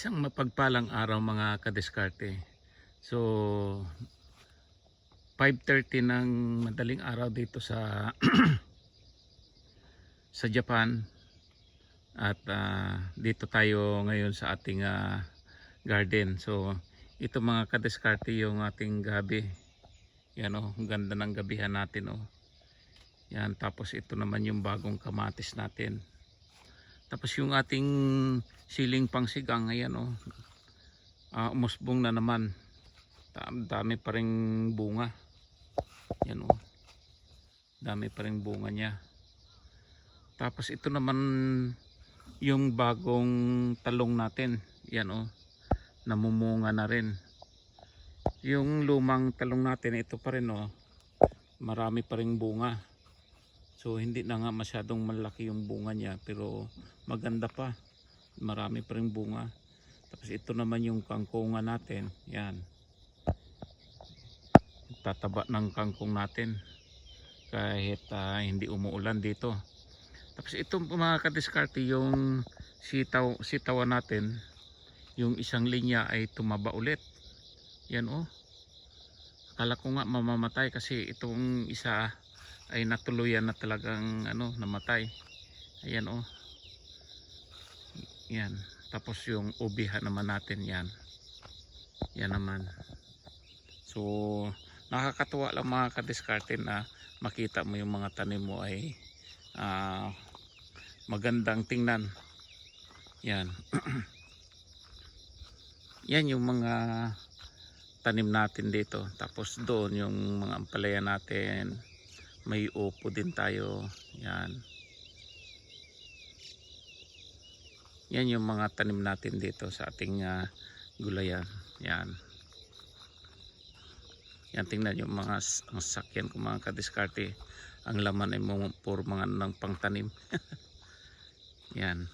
Isang mapagpalang araw mga kadiskarte. So 5:30 ng madaling araw dito sa sa Japan at dito tayo ngayon sa ating garden. So ito mga kadiskarte yung ating gabi. Yan oh, ang ganda ng gabihan natin oh. Yan, tapos ito naman yung bagong kamatis natin. Tapos yung ating siling pangsigang, ayan oh. Umusbong na naman. Dami pa ring bunga. Yan oh. Dami pa ring bunga niya. Tapos ito naman yung bagong talong natin. Yan oh. Namumunga na rin. Yung lumang talong natin, ito pa rin oh. Marami pa ring bunga. So hindi na nga masyadong malaki yung bunga niya, pero maganda pa. Marami pa ring bunga. Tapos ito naman yung kangkungan natin. Yan. Tataba ng kangkong natin kahit hindi umuulan dito. Tapos ito mga kadiskarte, yung sitawan natin, yung isang linya ay tumaba ulit. Yan oh. Akala ko nga mamamatay kasi itong isa ay natuluyan na talagang namatay. Ayan oh. Yan. Tapos yung ubihan naman natin yan. Yan naman. So nakakatuwa lang mga kadiskarte na makita mo yung mga tanim mo ay magandang tingnan. Yan. Yan yung mga tanim natin dito. Tapos doon yung mga ampalaya natin. May upo din tayo. Yan. Yan yung mga tanim natin dito sa ating gulayan. Yan. Yan, tingnan yung mga sakyan ko mga kadiskarte. Ang laman ay puro mga ng pangtanim. Yan.